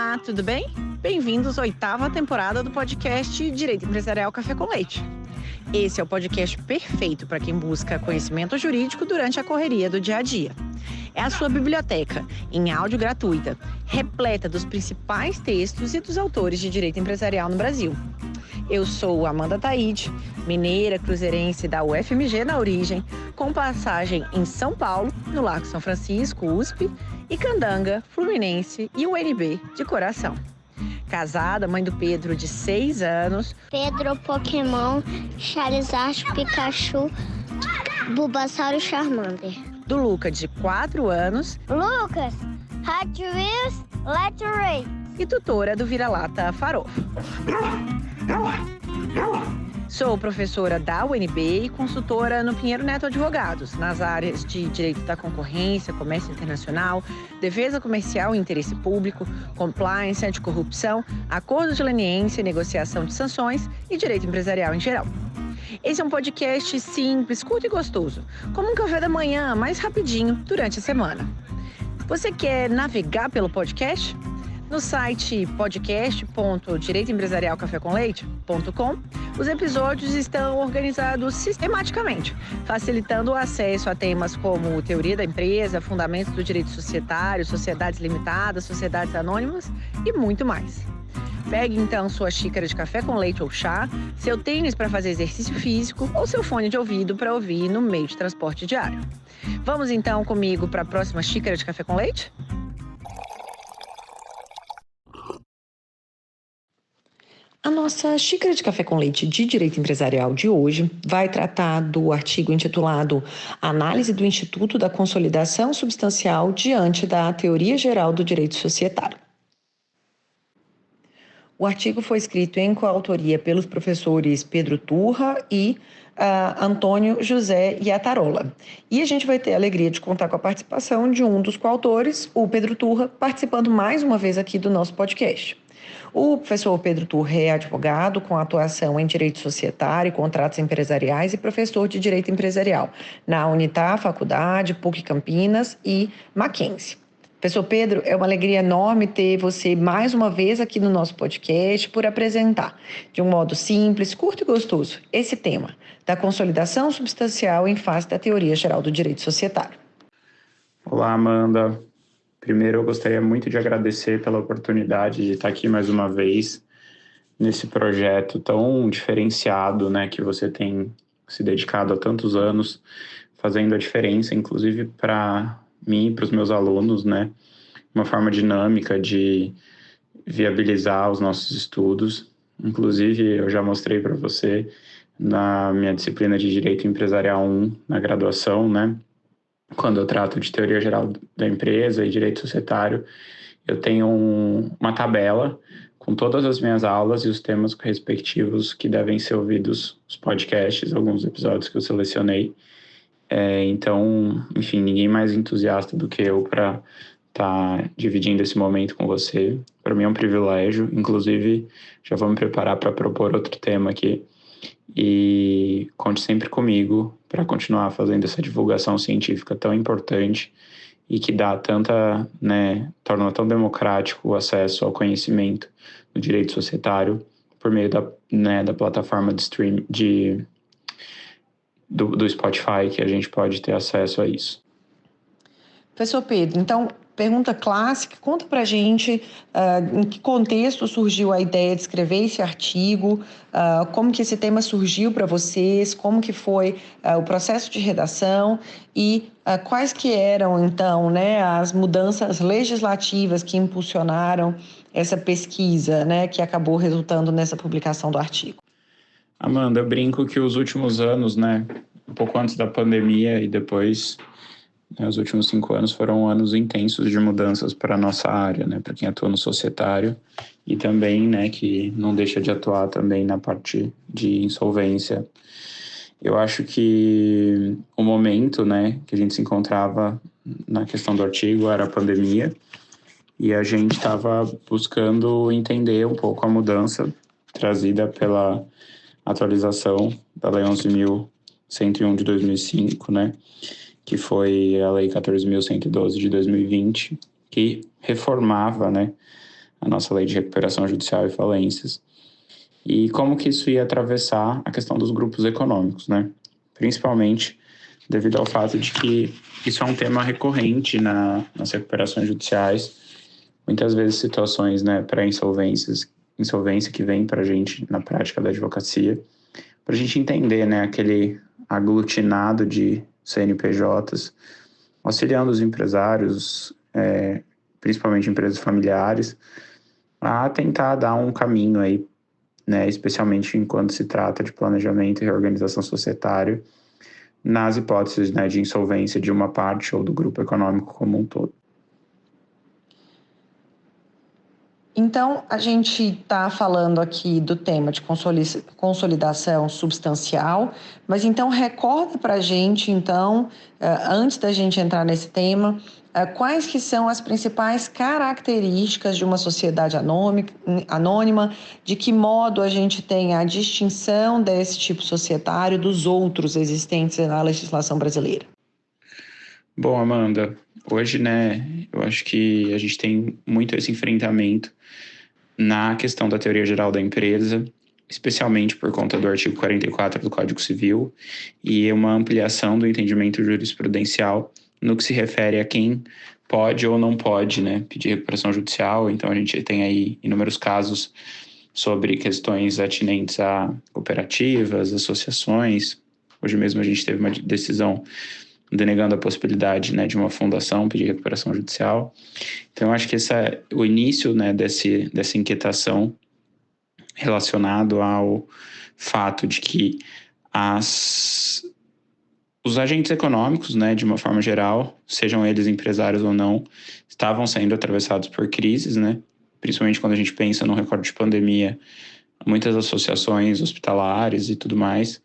Olá, tudo bem? Bem-vindos à 8ª temporada do podcast Direito Empresarial Café com Leite. Esse é o podcast perfeito para quem busca conhecimento jurídico durante a correria do dia a dia. É a sua biblioteca, em áudio gratuita, repleta dos principais textos e dos autores de direito empresarial no Brasil. Eu sou Amanda Taide, mineira cruzeirense da UFMG na origem, com passagem em São Paulo, no Largo São Francisco, USP, e Candanga, Fluminense e UNB de coração. Casada, mãe do Pedro, de 6 anos. Pedro, Pokémon, Charizard, Pikachu, Bulbasaur e Charmander. Do Luca, de 4 anos. Lucas, Hot Wheels, Let's Race. E tutora do Vira-Lata Farofo. Sou professora da UNB e consultora no Pinheiro Neto Advogados, nas áreas de Direito da Concorrência, Comércio Internacional, Defesa Comercial e Interesse Público, Compliance, Anticorrupção, Acordo de Leniência e Negociação de Sanções e Direito Empresarial em geral. Esse é um podcast simples, curto e gostoso, como um café da manhã, mais rapidinho, durante a semana. Você quer navegar pelo podcast? No site podcast.direitoempresarialcafécomleite.com, os episódios estão organizados sistematicamente, facilitando o acesso a temas como teoria da empresa, fundamentos do direito societário, sociedades limitadas, sociedades anônimas e muito mais. Pegue então sua xícara de café com leite ou chá, seu tênis para fazer exercício físico ou seu fone de ouvido para ouvir no meio de transporte diário. Vamos então comigo para a próxima xícara de café com leite? A nossa xícara de café com leite de direito empresarial de hoje vai tratar do artigo intitulado Análise do Instituto da Consolidação Substancial diante da Teoria Geral do Direito Societário. O artigo foi escrito em coautoria pelos professores Pedro Turra e Antônio José Iatarola. E a gente vai ter a alegria de contar com a participação de um dos coautores, o Pedro Turra, participando mais uma vez aqui do nosso podcast. O professor Pedro Turra é advogado com atuação em direito societário, contratos empresariais e professor de direito empresarial na Unitar, Faculdade, PUC Campinas e Mackenzie. Professor Pedro, é uma alegria enorme ter você mais uma vez aqui no nosso podcast por apresentar, de um modo simples, curto e gostoso, esse tema da consolidação substancial em face da teoria geral do direito societário. Olá, Amanda. Primeiro, eu gostaria muito de agradecer pela oportunidade de estar aqui mais uma vez nesse projeto tão diferenciado, né, que você tem se dedicado há tantos anos, fazendo a diferença, inclusive para mim e para os meus alunos, né, uma forma dinâmica de viabilizar os nossos estudos. Inclusive, eu já mostrei para você na minha disciplina de Direito Empresarial 1, na graduação, né, quando eu trato de teoria geral da empresa e direito societário, eu tenho uma tabela com todas as minhas aulas e os temas respectivos que devem ser ouvidos, os podcasts, alguns episódios que eu selecionei. Então, enfim, ninguém mais entusiasta do que eu para estar dividindo esse momento com você. Para mim é um privilégio, inclusive já vou me preparar para propor outro tema aqui. E conte sempre comigo para continuar fazendo essa divulgação científica tão importante e que dá tanta, né, torna tão democrático o acesso ao conhecimento do direito societário por meio da plataforma de stream do Spotify, que a gente pode ter acesso a isso. Professor Pedro, então, pergunta clássica, conta pra gente em que contexto surgiu a ideia de escrever esse artigo, como que esse tema surgiu para vocês, como que foi o processo de redação e quais que eram, então, né, as mudanças legislativas que impulsionaram essa pesquisa, né, que acabou resultando nessa publicação do artigo. Amanda, eu brinco que os últimos anos, né, um pouco antes da pandemia e depois, os últimos 5 anos foram anos intensos de mudanças para a nossa área, né, para quem atua no societário e também, né, que não deixa de atuar também na parte de insolvência. Eu acho que o momento, né, que a gente se encontrava na questão do artigo era a pandemia e a gente estava buscando entender um pouco a mudança trazida pela atualização da Lei 11.101 de 2005, né, que foi a Lei 14.112 de 2020, que reformava, né, a nossa lei de recuperação judicial e falências, e como que isso ia atravessar a questão dos grupos econômicos, né? Principalmente devido ao fato de que isso é um tema recorrente nas recuperações judiciais, muitas vezes situações, né, insolvência que vem para a gente na prática da advocacia, para a gente entender, né, aquele aglutinado de CNPJs, auxiliando os empresários, principalmente empresas familiares, a tentar dar um caminho aí, né, especialmente enquanto se trata de planejamento e reorganização societária, nas hipóteses, né, de insolvência de uma parte ou do grupo econômico como um todo. Então, a gente está falando aqui do tema de consolidação substancial, mas então recorda para a gente, então, antes da gente entrar nesse tema, quais que são as principais características de uma sociedade anônima, de que modo a gente tem a distinção desse tipo societário dos outros existentes na legislação brasileira? Bom, Amanda, hoje, né, eu acho que a gente tem muito esse enfrentamento na questão da teoria geral da empresa, especialmente por conta do artigo 44 do Código Civil e uma ampliação do entendimento jurisprudencial no que se refere a quem pode ou não pode, né, pedir recuperação judicial. Então, a gente tem aí inúmeros casos sobre questões atinentes a cooperativas, associações. Hoje mesmo a gente teve uma decisão denegando a possibilidade, né, de uma fundação pedir recuperação judicial. Então, eu acho que o início, né, dessa inquietação relacionado ao fato de que os agentes econômicos, né, de uma forma geral, sejam eles empresários ou não, estavam sendo atravessados por crises, né, principalmente quando a gente pensa no recorte de pandemia, muitas associações hospitalares e tudo mais.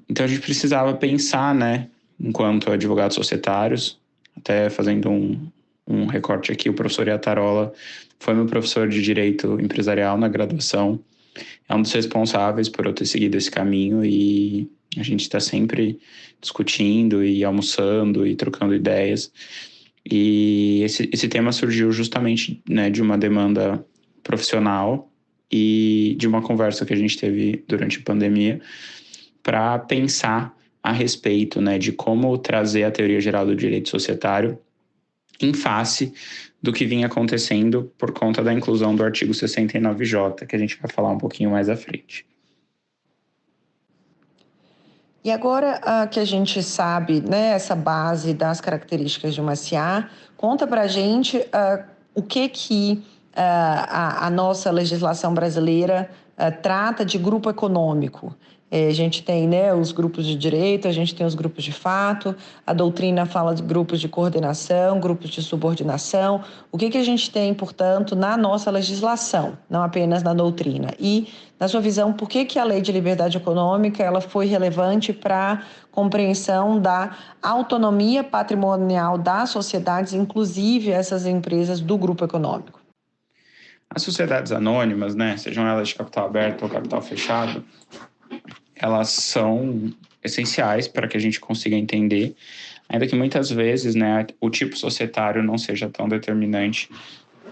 Então, a gente precisava pensar, né, enquanto advogados societários, até fazendo um recorte aqui, o professor Iatarola foi meu professor de Direito Empresarial na graduação, é um dos responsáveis por eu ter seguido esse caminho e a gente está sempre discutindo e almoçando e trocando ideias. E esse tema surgiu justamente, né, de uma demanda profissional e de uma conversa que a gente teve durante a pandemia para pensar a respeito, né, de como trazer a teoria geral do direito societário em face do que vinha acontecendo por conta da inclusão do artigo 69J, que a gente vai falar um pouquinho mais à frente. E agora que a gente sabe, né, essa base das características de uma SA, conta para a gente o que a nossa legislação brasileira trata de grupo econômico. A gente tem, né, os grupos de direito, a gente tem os grupos de fato, a doutrina fala de grupos de coordenação, grupos de subordinação. O que a gente tem, portanto, na nossa legislação, não apenas na doutrina? E, na sua visão, por que a Lei de Liberdade Econômica ela foi relevante para a compreensão da autonomia patrimonial das sociedades, inclusive essas empresas do grupo econômico? As sociedades anônimas, né, sejam elas de capital aberto ou capital fechado, elas são essenciais para que a gente consiga entender, ainda que muitas vezes, né, o tipo societário não seja tão determinante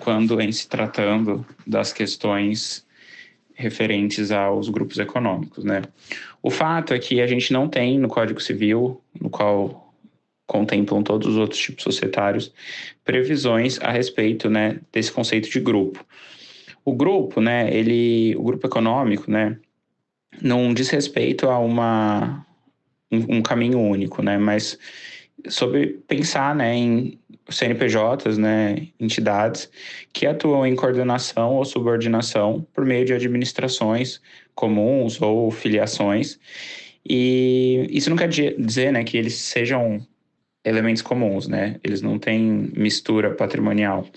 quando em se tratando das questões referentes aos grupos econômicos, né. O fato é que a gente não tem no Código Civil, no qual contemplam todos os outros tipos societários, previsões a respeito, né, desse conceito de grupo. O grupo, né, o grupo econômico, né, não diz respeito a um caminho único, né? Mas sobre pensar, né, em CNPJs, né, entidades que atuam em coordenação ou subordinação por meio de administrações comuns ou filiações. E isso não quer dizer, né, que eles sejam elementos comuns, né? Eles não têm mistura patrimonial.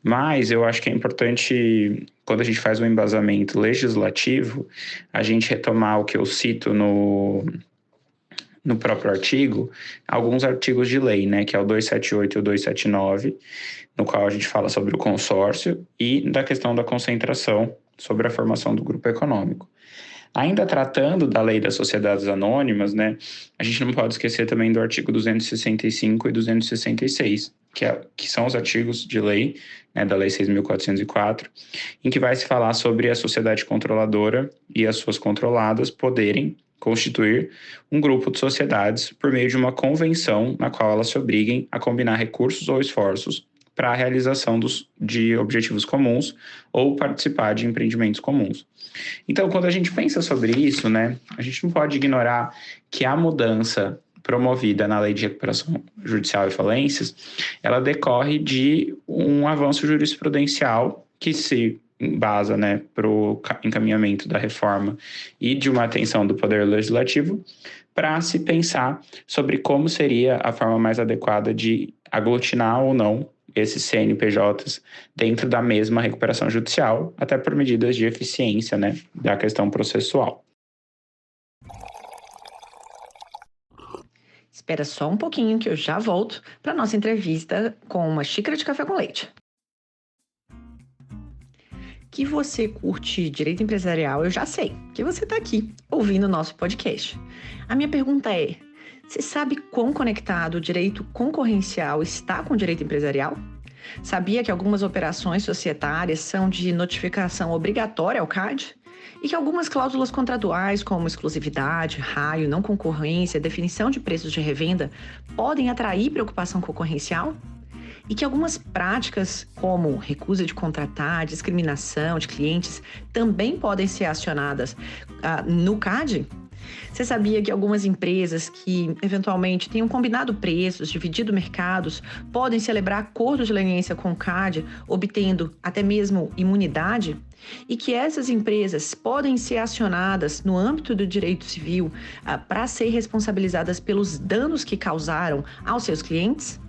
Mas eu acho que é importante, quando a gente faz um embasamento legislativo, a gente retomar o que eu cito no próprio artigo, alguns artigos de lei, né? Que é o 278 e o 279, no qual a gente fala sobre o consórcio e da questão da concentração sobre a formação do grupo econômico. Ainda tratando da lei das sociedades anônimas, né, a gente não pode esquecer também do artigo 265 e 266, que são os artigos de lei, né, da Lei 6.404, em que vai se falar sobre a sociedade controladora e as suas controladas poderem constituir um grupo de sociedades por meio de uma convenção na qual elas se obriguem a combinar recursos ou esforços para a realização de objetivos comuns ou participar de empreendimentos comuns. Então, quando a gente pensa sobre isso, né, a gente não pode ignorar que a mudança promovida na Lei de Recuperação Judicial e Falências, ela decorre de um avanço jurisprudencial que se embasa, né, para o encaminhamento da reforma e de uma atenção do Poder Legislativo para se pensar sobre como seria a forma mais adequada de aglutinar ou não esses CNPJs dentro da mesma recuperação judicial, até por medidas de eficiência, né, da questão processual. Espera só um pouquinho que eu já volto para nossa entrevista com uma xícara de café com leite. Que você curte direito empresarial, eu já sei, que você está aqui ouvindo o nosso podcast. A minha pergunta é, você sabe quão conectado o direito concorrencial está com o direito empresarial? Sabia que algumas operações societárias são de notificação obrigatória ao CAD? E que algumas cláusulas contratuais, como exclusividade, raio, não concorrência, definição de preços de revenda, podem atrair preocupação concorrencial? E que algumas práticas, como recusa de contratar, discriminação de clientes, também podem ser acionadas no CAD? Você sabia que algumas empresas que, eventualmente, tenham combinado preços, dividido mercados, podem celebrar acordos de leniência com o CAD, obtendo até mesmo imunidade? E que essas empresas podem ser acionadas no âmbito do direito civil para ser responsabilizadas pelos danos que causaram aos seus clientes?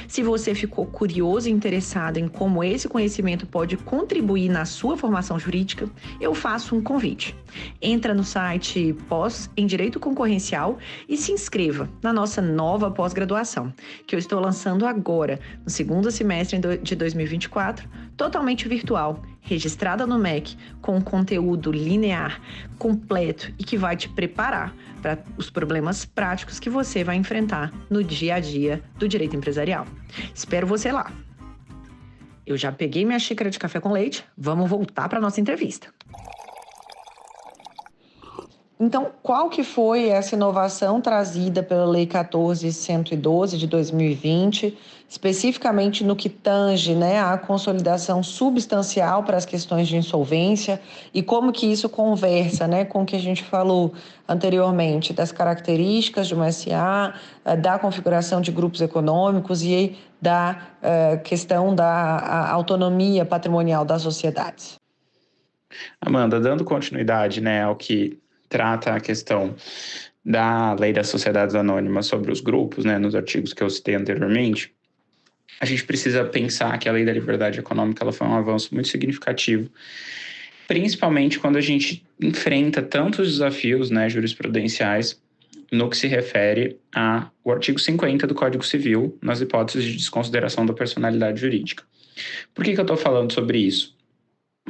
Se você ficou curioso e interessado em como esse conhecimento pode contribuir na sua formação jurídica, eu faço um convite. Entra no site Pós em Direito Concorrencial e se inscreva na nossa nova pós-graduação, que eu estou lançando agora, no segundo semestre de 2024, totalmente virtual, registrada no MEC, com um conteúdo linear, completo e que vai te preparar para os problemas práticos que você vai enfrentar no dia a dia do direito empresarial. Espero você lá. Eu já peguei minha xícara de café com leite, vamos voltar para a nossa entrevista. Então, qual que foi essa inovação trazida pela Lei 14.112 de 2020, especificamente no que tange, né, a consolidação substancial para as questões de insolvência e como que isso conversa, né, com o que a gente falou anteriormente, das características de uma SA, da configuração de grupos econômicos e da questão da autonomia patrimonial das sociedades? Amanda, dando continuidade, né, ao que trata a questão da Lei das Sociedades Anônimas sobre os grupos, né, nos artigos que eu citei anteriormente, a gente precisa pensar que a Lei da Liberdade Econômica ela foi um avanço muito significativo, principalmente quando a gente enfrenta tantos desafios, né, jurisprudenciais no que se refere ao artigo 50 do Código Civil, nas hipóteses de desconsideração da personalidade jurídica. Por que eu estou falando sobre isso?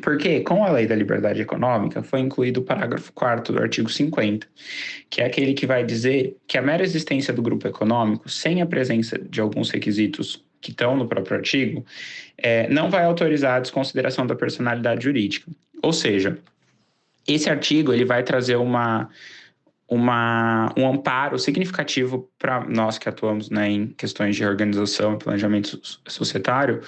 Porque, com a Lei da Liberdade Econômica, foi incluído o parágrafo 4º do artigo 50, que é aquele que vai dizer que a mera existência do grupo econômico, sem a presença de alguns requisitos que estão no próprio artigo, não vai autorizar a desconsideração da personalidade jurídica. Ou seja, esse artigo ele vai trazer um amparo significativo para nós que atuamos, né, em questões de organização e planejamento societário,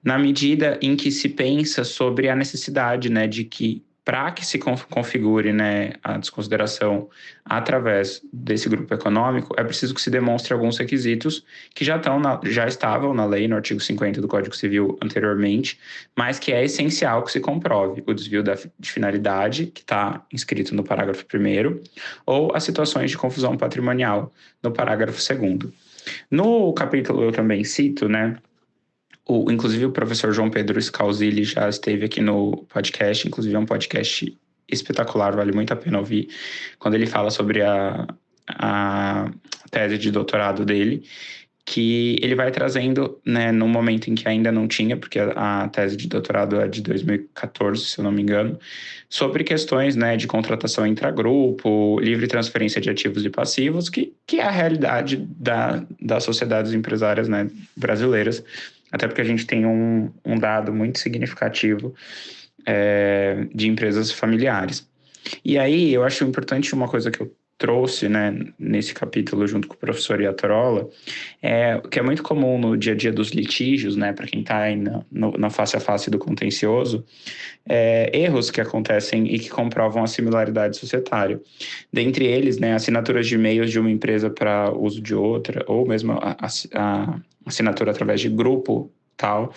na medida em que se pensa sobre a necessidade, né, de que, para que se configure, né, a desconsideração através desse grupo econômico, é preciso que se demonstre alguns requisitos que já estavam na lei, no artigo 50 do Código Civil anteriormente, mas que é essencial que se comprove o desvio de finalidade, que está inscrito no parágrafo 1º, ou as situações de confusão patrimonial, no parágrafo 2º. No capítulo eu também cito, né, inclusive o professor João Pedro Scalzilli já esteve aqui no podcast, inclusive é um podcast espetacular, vale muito a pena ouvir, quando ele fala sobre a tese de doutorado dele, que ele vai trazendo, né, no momento em que ainda não tinha, porque a tese de doutorado é de 2014, se eu não me engano, sobre questões, né, de contratação intragrupo, livre transferência de ativos e passivos, que é a realidade das sociedades empresárias, né, brasileiras, até porque a gente tem um dado muito significativo de empresas familiares. E aí, eu acho importante uma coisa que eu trouxe, né, nesse capítulo junto com o professor Iatarola, que é muito comum no dia a dia dos litígios, né, para quem está aí na face a face do contencioso, erros que acontecem e que comprovam a similaridade societária. Dentre eles, né, assinaturas de e-mails de uma empresa para uso de outra, ou mesmo a assinatura através de grupo tal.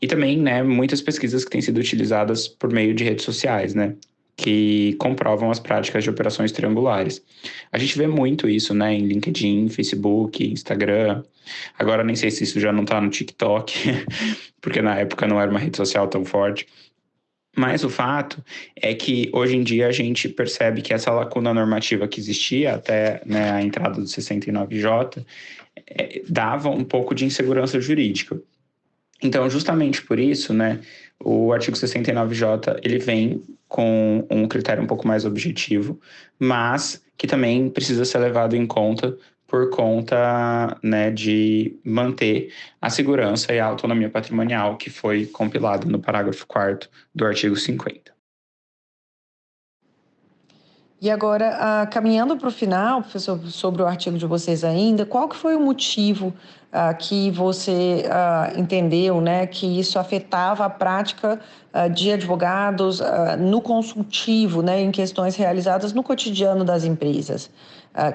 E também, né, muitas pesquisas que têm sido utilizadas por meio de redes sociais, né, que comprovam as práticas de operações triangulares. A gente vê muito isso, né, em LinkedIn, Facebook, Instagram. Agora nem sei se isso já não está no TikTok, porque na época não era uma rede social tão forte. Mas o fato é que hoje em dia a gente percebe que essa lacuna normativa que existia até, né, a entrada do 69J dava um pouco de insegurança jurídica. Então, justamente por isso, né, o artigo 69J, ele vem com um critério um pouco mais objetivo, mas que também precisa ser levado em conta por conta, né, de manter a segurança e a autonomia patrimonial que foi compilado no parágrafo 4º do artigo 50. E agora, caminhando para o final, professor, sobre o artigo de vocês ainda, qual que foi o motivo que você entendeu, né, que isso afetava a prática de advogados no consultivo, né, em questões realizadas no cotidiano das empresas?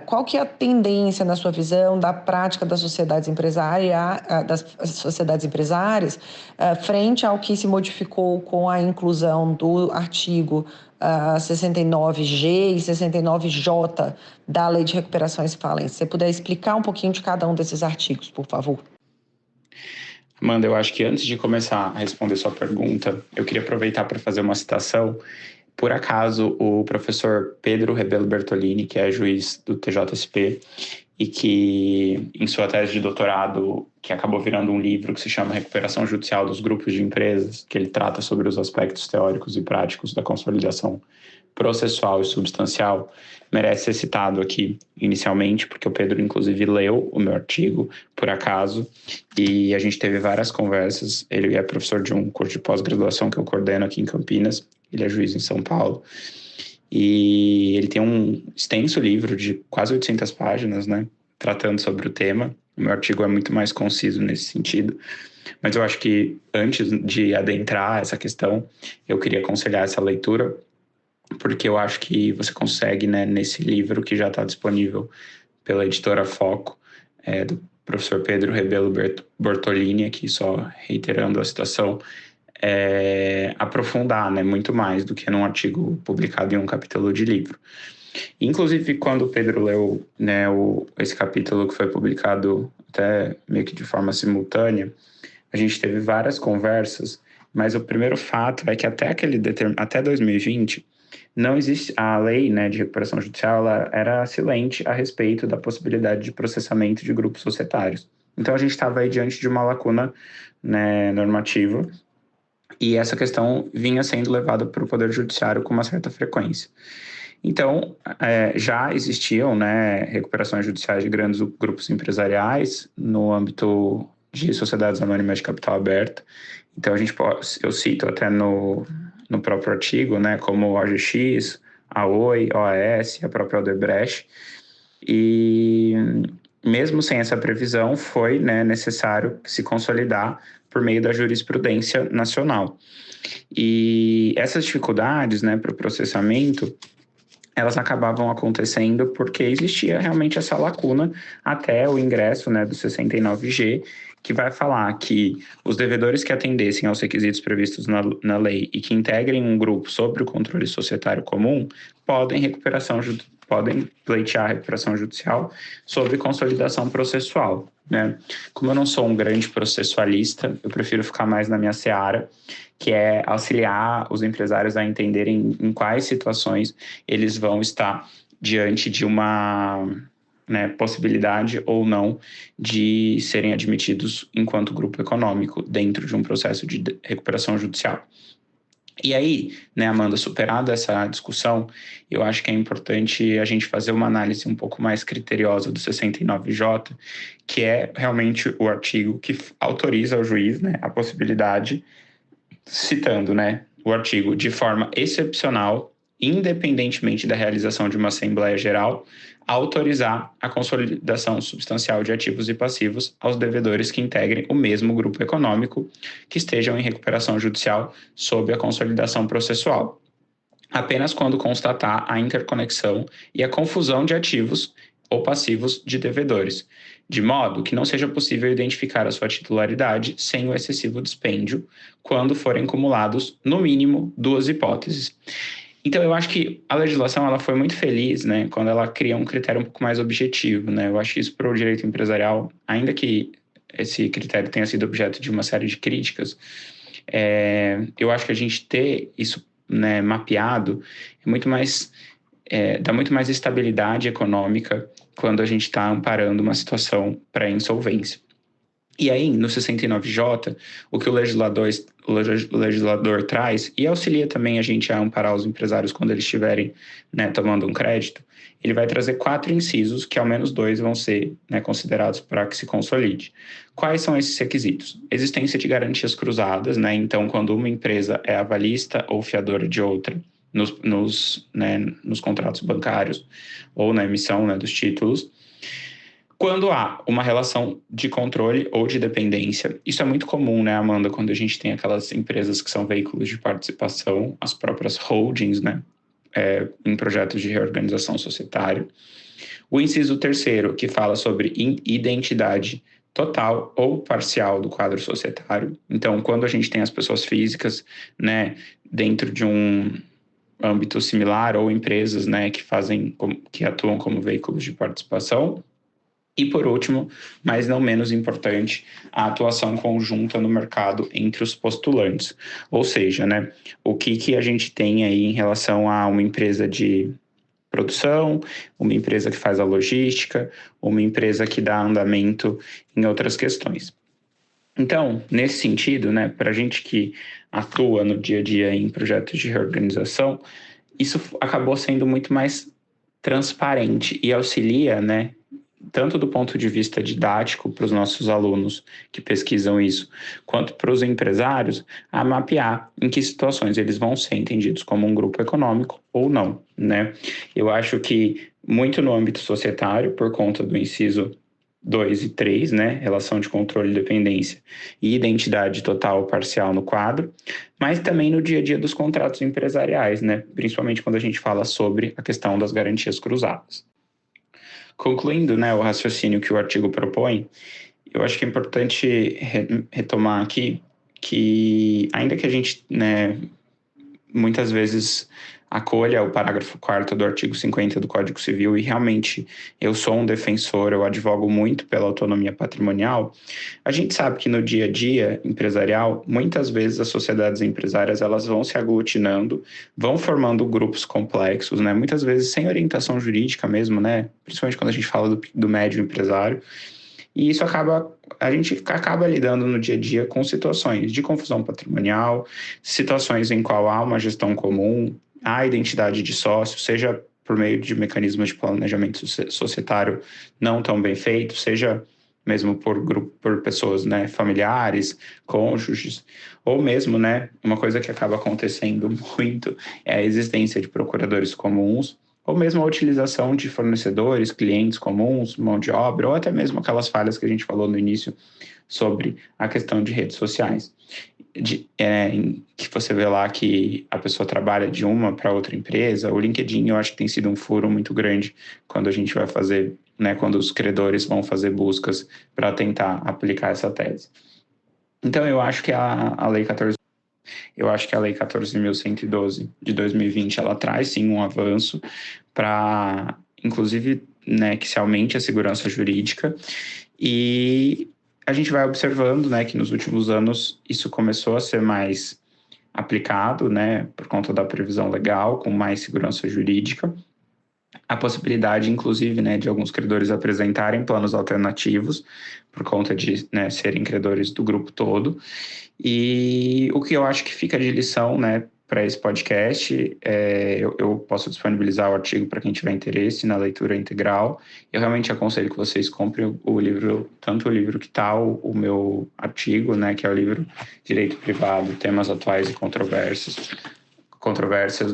Qual que é a tendência, na sua visão, da prática das sociedades empresárias frente ao que se modificou com a inclusão do artigo 69G e 69J da Lei de Recuperação e Falência? Se você puder explicar um pouquinho de cada um desses artigos, por favor. Amanda, eu acho que antes de começar a responder sua pergunta, eu queria aproveitar para fazer uma citação. Por acaso, o professor Pedro Rebelo Bertolini, que é juiz do TJSP, e que, em sua tese de doutorado, que acabou virando um livro que se chama Recuperação Judicial dos Grupos de Empresas, que ele trata sobre os aspectos teóricos e práticos da consolidação processual e substancial, merece ser citado aqui inicialmente, porque o Pedro, inclusive, leu o meu artigo, por acaso, e a gente teve várias conversas. Ele é professor de um curso de pós-graduação que eu coordeno aqui em Campinas, ele é juiz em São Paulo, e ele tem um extenso livro de quase 800 páginas, né, tratando sobre o tema. O meu artigo é muito mais conciso nesse sentido, mas eu acho que antes de adentrar essa questão, eu queria aconselhar essa leitura, porque eu acho que você consegue, né, nesse livro que já está disponível pela editora Foco, do professor Pedro Rebelo Bertolini, aqui só reiterando a citação, aprofundar, né, muito mais do que num artigo publicado em um capítulo de livro. Inclusive, quando o Pedro leu, né, esse capítulo que foi publicado até meio que de forma simultânea, a gente teve várias conversas, mas o primeiro fato é que até 2020, não existe a lei, né, de recuperação judicial, ela era silente a respeito da possibilidade de processamento de grupos societários. Então, a gente estava aí diante de uma lacuna, né, normativa, e essa questão vinha sendo levada para o Poder Judiciário com uma certa frequência. Então, já existiam, né, recuperações judiciais de grandes grupos empresariais no âmbito de sociedades anônimas de capital aberto. Então, eu cito até no próprio artigo, né, como o OGX, a Oi, OAS, a própria Odebrecht. E mesmo sem essa previsão, foi, né, necessário se consolidar por meio da jurisprudência nacional. E essas dificuldades, né, para o processamento, elas acabavam acontecendo porque existia realmente essa lacuna até o ingresso, né, do 69G, que vai falar que os devedores que atendessem aos requisitos previstos na lei e que integrem um grupo sob o controle societário comum podem pleitear a recuperação judicial sob consolidação processual, né? Como eu não sou um grande processualista, eu prefiro ficar mais na minha seara, que é auxiliar os empresários a entenderem em quais situações eles vão estar diante de uma, né, possibilidade ou não de serem admitidos enquanto grupo econômico dentro de um processo de recuperação judicial. E aí, né, Amanda, superada essa discussão, eu acho que é importante a gente fazer uma análise um pouco mais criteriosa do 69J, que é realmente o artigo que autoriza ao juiz, né, a possibilidade, citando, né, o artigo, de forma excepcional, independentemente da realização de uma Assembleia Geral, autorizar a consolidação substancial de ativos e passivos aos devedores que integrem o mesmo grupo econômico que estejam em recuperação judicial sob a consolidação processual, apenas quando constatar a interconexão e a confusão de ativos ou passivos de devedores, de modo que não seja possível identificar a sua titularidade sem o excessivo dispêndio, quando forem acumulados, no mínimo, duas hipóteses. Então, eu acho que a legislação ela foi muito feliz, né, quando ela cria um critério um pouco mais objetivo, né? Eu acho que isso para o direito empresarial, ainda que esse critério tenha sido objeto de uma série de críticas, eu acho que a gente ter isso, né, mapeado dá muito mais estabilidade econômica quando a gente está amparando uma situação pré-insolvência. E aí, no 69J, o que o legislador traz, e auxilia também a gente a amparar os empresários quando eles estiverem, né, tomando um crédito, ele vai trazer 4 incisos, que ao menos 2 vão ser, né, considerados para que se consolide. Quais são esses requisitos? Existência de garantias cruzadas, né? Então, quando uma empresa é avalista ou fiadora de outra, nos contratos bancários ou na emissão, né, dos títulos. Quando há uma relação de controle ou de dependência, isso é muito comum, né, Amanda, quando a gente tem aquelas empresas que são veículos de participação, as próprias holdings, né, em projetos de reorganização societária. O inciso 3º, que fala sobre identidade total ou parcial do quadro societário. Então, quando a gente tem as pessoas físicas, né, dentro de um âmbito similar ou empresas, né, que atuam como veículos de participação. E, por último, mas não menos importante, a atuação conjunta no mercado entre os postulantes. Ou seja, né, o que a gente tem aí em relação a uma empresa de produção, uma empresa que faz a logística, uma empresa que dá andamento em outras questões. Então, nesse sentido, né, para a gente que atua no dia a dia em projetos de reorganização, isso acabou sendo muito mais transparente e auxilia, né, tanto do ponto de vista didático para os nossos alunos que pesquisam isso, quanto para os empresários, a mapear em que situações eles vão ser entendidos como um grupo econômico ou não, né? Eu acho que muito no âmbito societário, por conta do inciso 2 e 3, né, relação de controle e dependência e identidade total ou parcial no quadro, mas também no dia a dia dos contratos empresariais, né, principalmente quando a gente fala sobre a questão das garantias cruzadas. Concluindo, né, o raciocínio que o artigo propõe, eu acho que é importante retomar aqui que, ainda que a gente, né, muitas vezes acolha o parágrafo 4º do artigo 50 do Código Civil, e realmente eu sou um defensor, eu advogo muito pela autonomia patrimonial, a gente sabe que no dia a dia empresarial, muitas vezes as sociedades empresárias elas vão se aglutinando, vão formando grupos complexos, né? Muitas vezes sem orientação jurídica mesmo, né? Principalmente quando a gente fala do médio empresário. E isso a gente acaba lidando no dia a dia com situações de confusão patrimonial, situações em qual há uma gestão comum, há identidade de sócio, seja por meio de mecanismos de planejamento societário não tão bem feitos, seja mesmo por pessoas, né, familiares, cônjuges, ou mesmo, né, uma coisa que acaba acontecendo muito é a existência de procuradores comuns, ou mesmo a utilização de fornecedores, clientes comuns, mão de obra, ou até mesmo aquelas falhas que a gente falou no início sobre a questão de redes sociais. Que você vê lá que a pessoa trabalha de uma para outra empresa. O LinkedIn, eu acho que tem sido um furo muito grande quando a gente vai fazer, né, quando os credores vão fazer buscas para tentar aplicar essa tese. Então, eu acho que a Lei 14.112 de 2020, ela traz sim um avanço para, inclusive, né, que se aumente a segurança jurídica, e a gente vai observando, né, que nos últimos anos isso começou a ser mais aplicado, né, por conta da previsão legal, com mais segurança jurídica. A possibilidade, inclusive, né, de alguns credores apresentarem planos alternativos por conta de, né, serem credores do grupo todo. E o que eu acho que fica de lição, né, para esse podcast. Eu posso disponibilizar o artigo para quem tiver interesse na leitura integral. Eu realmente aconselho que vocês comprem o livro, tanto o livro que está o meu artigo, né, que é o livro Direito Privado, Temas Atuais e Controvérsias,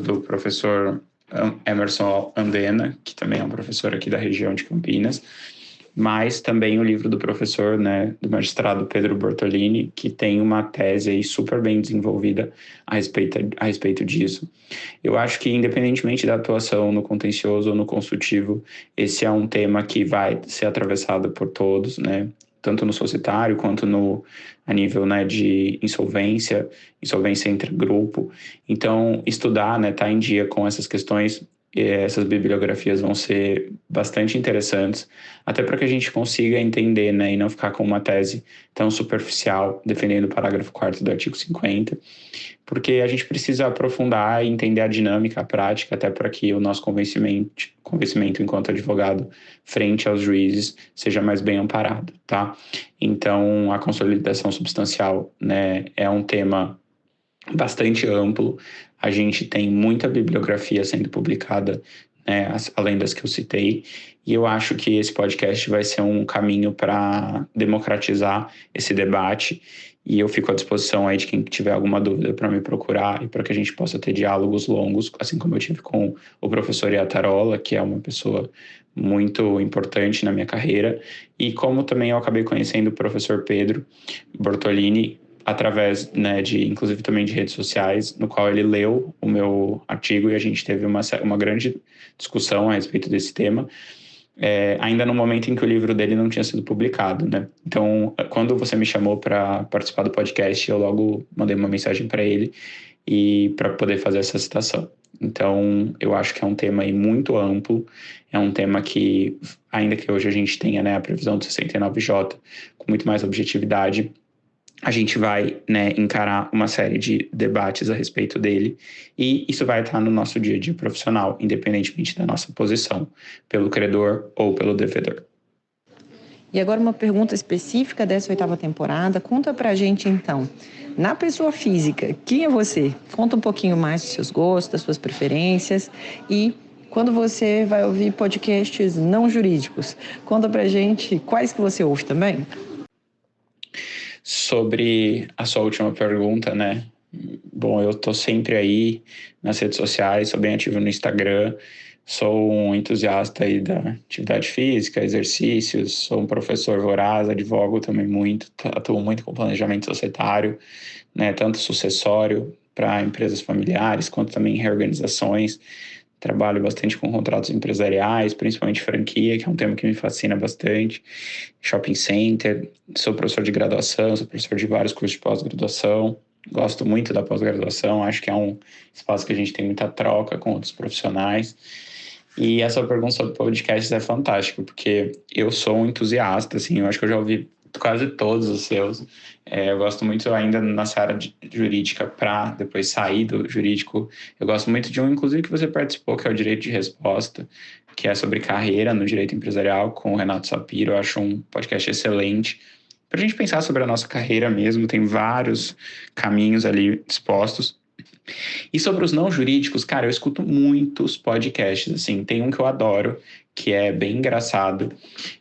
do professor Emerson Andena, que também é um professor aqui da região de Campinas, mas também o livro do professor, né, do magistrado Pedro Bortolini, que tem uma tese aí super bem desenvolvida a respeito disso. Eu acho que, independentemente da atuação no contencioso ou no consultivo, esse é um tema que vai ser atravessado por todos, né, tanto no societário quanto a nível, né, de insolvência entre grupo. Então, estudar, né, tá em dia com essas questões. Essas bibliografias vão ser bastante interessantes, até para que a gente consiga entender, né, e não ficar com uma tese tão superficial, defendendo o parágrafo 4º do artigo 50, porque a gente precisa aprofundar e entender a dinâmica, a prática, até para que o nosso convencimento enquanto advogado frente aos juízes seja mais bem amparado, tá? Então, a consolidação substancial, né, é um tema bastante amplo. A gente tem muita bibliografia sendo publicada, né, além das que eu citei, e eu acho que esse podcast vai ser um caminho para democratizar esse debate, e eu fico à disposição aí de quem tiver alguma dúvida para me procurar e para que a gente possa ter diálogos longos, assim como eu tive com o professor Iatarola, que é uma pessoa muito importante na minha carreira, e como também eu acabei conhecendo o professor Pedro Bortolini, através, né, inclusive também de redes sociais, no qual ele leu o meu artigo e a gente teve uma grande discussão a respeito desse tema, ainda no momento em que o livro dele não tinha sido publicado, né? Então, quando você me chamou para participar do podcast, eu logo mandei uma mensagem para ele e para poder fazer essa citação. Então, eu acho que é um tema aí muito amplo, é um tema que, ainda que hoje a gente tenha, né, a previsão do 69J com muito mais objetividade, a gente vai, né, encarar uma série de debates a respeito dele, e isso vai estar no nosso dia a dia profissional, independentemente da nossa posição, pelo credor ou pelo devedor. E agora uma pergunta específica dessa 8ª temporada. Conta pra gente, então, na pessoa física, quem é você? Conta um pouquinho mais dos seus gostos, das suas preferências, e quando você vai ouvir podcasts não jurídicos, conta pra gente quais que você ouve também. Sobre a sua última pergunta, né? Bom, eu tô sempre aí nas redes sociais, sou bem ativo no Instagram, sou um entusiasta aí da atividade física, exercícios, sou um professor voraz, advogo também muito, atuo muito com planejamento societário, né? Tanto sucessório para empresas familiares, quanto também em reorganizações. Trabalho bastante com contratos empresariais, principalmente franquia, que é um tema que me fascina bastante. Shopping center, sou professor de graduação, sou professor de vários cursos de pós-graduação. Gosto muito da pós-graduação, acho que é um espaço que a gente tem muita troca com outros profissionais. E essa pergunta sobre podcasts é fantástica, porque eu sou um entusiasta, assim, eu acho que eu já ouvi quase todos os seus. Eu gosto muito ainda nessa área jurídica, para depois sair do jurídico. Eu gosto muito de um, inclusive, que você participou, que é o Direito de Resposta, que é sobre carreira no direito empresarial, com o Renato Sapiro. Eu acho um podcast excelente para a gente pensar sobre a nossa carreira mesmo. Tem vários caminhos ali dispostos. E sobre os não jurídicos, cara, eu escuto muitos podcasts, assim. Tem um que eu adoro, que é bem engraçado.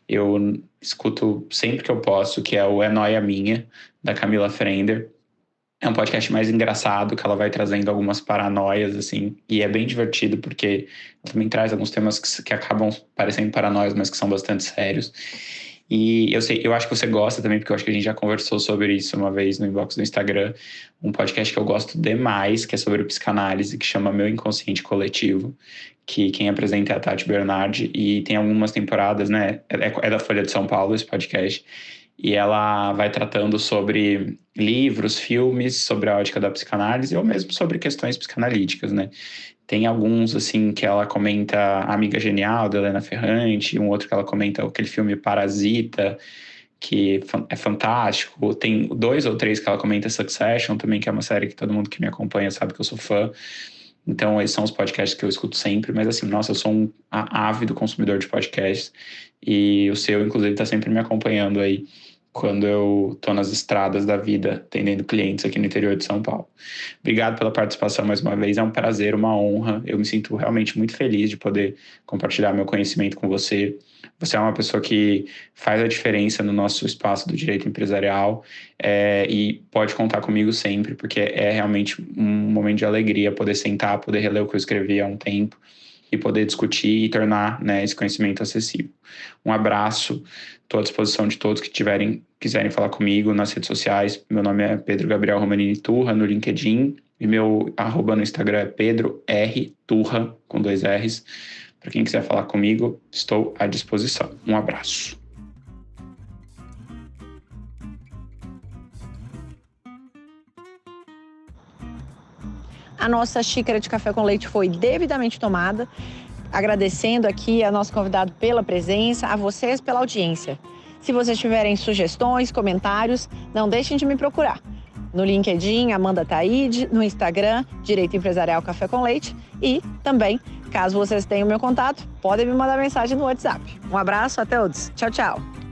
Eu escuto sempre que eu posso, que é o É Nóia Minha, da Camila Frender. É um podcast mais engraçado, que ela vai trazendo algumas paranoias, assim, e é bem divertido, porque ela também traz alguns temas que acabam parecendo paranoias, mas que são bastante sérios. E eu acho que você gosta também, porque eu acho que a gente já conversou sobre isso uma vez no inbox do Instagram, um podcast que eu gosto demais, que é sobre psicanálise, que chama Meu Inconsciente Coletivo, que quem apresenta é a Tati Bernardi, e tem algumas temporadas, né, é da Folha de São Paulo esse podcast, e ela vai tratando sobre livros, filmes, sobre a ótica da psicanálise, ou mesmo sobre questões psicanalíticas, né. Tem alguns, assim, que ela comenta A Amiga Genial, da Helena Ferrante, um outro que ela comenta aquele filme Parasita, que é fantástico. Tem 2 ou 3 que ela comenta Succession também, que é uma série que todo mundo que me acompanha sabe que eu sou fã. Então, esses são os podcasts que eu escuto sempre. Mas, assim, nossa, eu sou um ávido consumidor de podcasts. E o seu, inclusive, está sempre me acompanhando aí quando eu estou nas estradas da vida, atendendo clientes aqui no interior de São Paulo. Obrigado pela participação mais uma vez, é um prazer, uma honra. Eu me sinto realmente muito feliz de poder compartilhar meu conhecimento com você. Você é uma pessoa que faz a diferença no nosso espaço do direito empresarial e pode contar comigo sempre, porque é realmente um momento de alegria poder sentar, poder reler o que eu escrevi há um tempo e poder discutir e tornar, né, esse conhecimento acessível. Um abraço, estou à disposição de todos que quiserem falar comigo nas redes sociais. Meu nome é Pedro Gabriel Romanini Turra no LinkedIn e meu @ no Instagram é Pedro R. Turra, com 2 R's. Para quem quiser falar comigo, estou à disposição. Um abraço. A nossa xícara de café com leite foi devidamente tomada. Agradecendo aqui a nosso convidado pela presença, a vocês pela audiência. Se vocês tiverem sugestões, comentários, não deixem de me procurar. No LinkedIn, Amanda Taide, no Instagram, Direito Empresarial Café com Leite e também, caso vocês tenham meu contato, podem me mandar mensagem no WhatsApp. Um abraço a todos. Tchau, tchau.